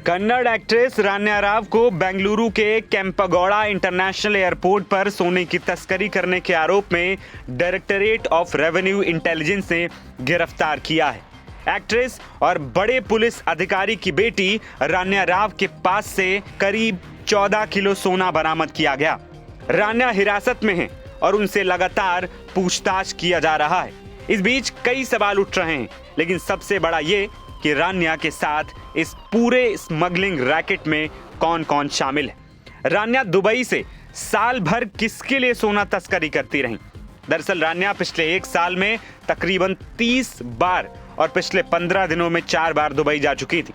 Kannada actress रान्या राव को बेंगलुरु के Kempegowda international airport पर सोने की तस्करी करने के आरोप में डायरेक्टरेट ऑफ रेवेन्यू इंटेलिजेंस ने गिरफ्तार किया है। एक्ट्रेस और बड़े पुलिस अधिकारी की बेटी रान्या राव के पास से करीब 14 किलो सोना बरामद किया गया। रान्या हिरासत में है और उनसे लगातार पूछताछ किया जा रहा है। इस बीच कई सवाल उठ रहे हैं, लेकिन सबसे बड़ा ये कि रान्या के साथ इस पूरे स्मगलिंग रैकेट में कौन कौन शामिल है। रान्या दुबई से साल भर किसके लिए सोना तस्करी करती रहीं? दरअसल रान्या पिछले 1 साल में तकरीबन 30 बार और पिछले 15 दिनों में 4 बार दुबई जा चुकी थी।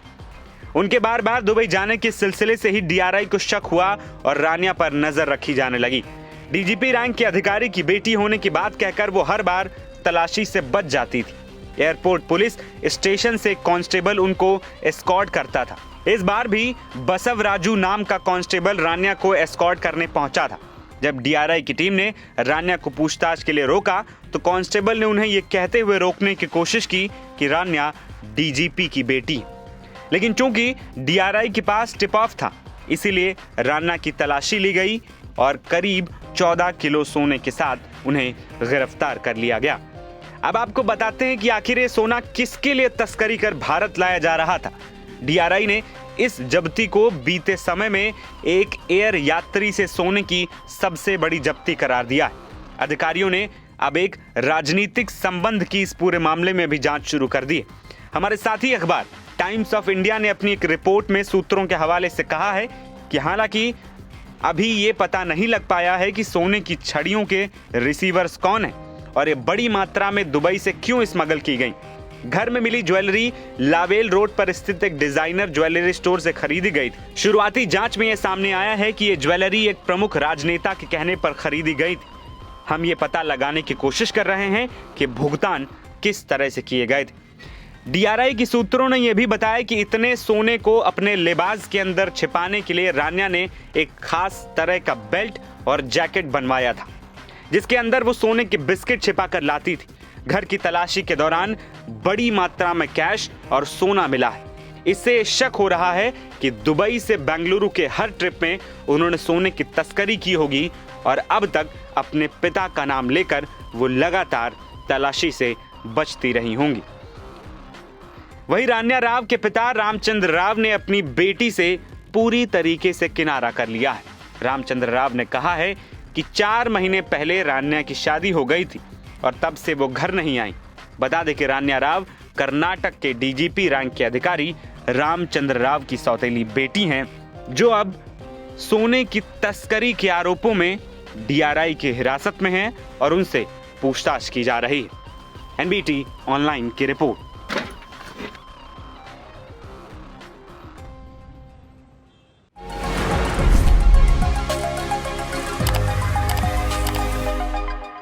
उनके बार बार दुबई जाने के सिलसिले से ही डीआरआई को शक हुआ और रान्या पर नजर रखी जाने लगी। डीजीपी रैंक के अधिकारी की बेटी होने की बात कहकर वो हर बार तलाशी से बच जाती थी। एयरपोर्ट पुलिस स्टेशन से कांस्टेबल उनको एस्कॉर्ट करता था। इस बार भी बसव राजू नाम का कांस्टेबल रान्या को एस्कॉर्ट करने पहुंचा था। जब डीआरआई की टीम ने रान्या को पूछताछ के लिए रोका तो कांस्टेबल ने उन्हें यह कहते हुए रोकने की कोशिश की कि रान्या डीजीपी की बेटी है। लेकिन चूंकि डीआरआई के पास टिप ऑफ था, इसीलिए रान्या की तलाशी ली गई और करीब 14 किलो सोने के साथ उन्हें गिरफ्तार कर लिया गया। अब आपको बताते हैं कि आखिर ये सोना किसके लिए तस्करी कर भारत लाया जा रहा था। डीआरआई ने इस जब्ती को बीते समय में एक एयर यात्री से सोने की सबसे बड़ी जब्ती करार दिया है। अधिकारियों ने अब एक राजनीतिक संबंध की इस पूरे मामले में भी जांच शुरू कर दी है। हमारे साथी अखबार टाइम्स ऑफ इंडिया ने अपनी एक रिपोर्ट में सूत्रों के हवाले से कहा है कि हालांकि अभी ये पता नहीं लग पाया है कि सोने की छड़ियों के रिसीवर्स कौन हैं और ये बड़ी मात्रा में दुबई से क्यों स्मगल की गई। घर में मिली ज्वेलरी लावेल रोड पर स्थित एक डिजाइनर ज्वेलरी स्टोर से खरीदी गई थी। शुरुआती जांच में यह सामने आया है कि ये ज्वेलरी एक प्रमुख राजनेता के कहने पर खरीदी गई थी। हम ये पता लगाने की कोशिश कर रहे हैं कि भुगतान किस तरह से किए गए थे। डीआरआई की सूत्रों ने यह भी बताया कि इतने सोने को अपने लिबास के अंदर छिपाने के लिए रान्या ने एक खास तरह का बेल्ट और जैकेट बनवाया था, जिसके अंदर वो सोने के बिस्किट छिपा कर लाती थी। घर की तलाशी के दौरान बड़ी मात्रा में कैश और सोना मिला है। इससे शक हो रहा है कि दुबई से बेंगलुरु के हर ट्रिप में उन्होंने सोने की तस्करी की होगी और अब तक अपने पिता का नाम लेकर वो लगातार तलाशी से बचती रही होंगी। वहीं रान्या राव के पिता रामचंद्र राव ने अपनी बेटी से पूरी तरीके से किनारा कर लिया है। रामचंद्र राव ने कहा है कि 4 महीने पहले रान्या की शादी हो गई थी और तब से वो घर नहीं आई। बता दें कि रान्या राव कर्नाटक के डीजीपी रैंक के अधिकारी रामचंद्र राव की सौतेली बेटी हैं, जो अब सोने की तस्करी के आरोपों में डीआरआई की हिरासत में हैं और उनसे पूछताछ की जा रही है। एनबीटी ऑनलाइन की रिपोर्ट।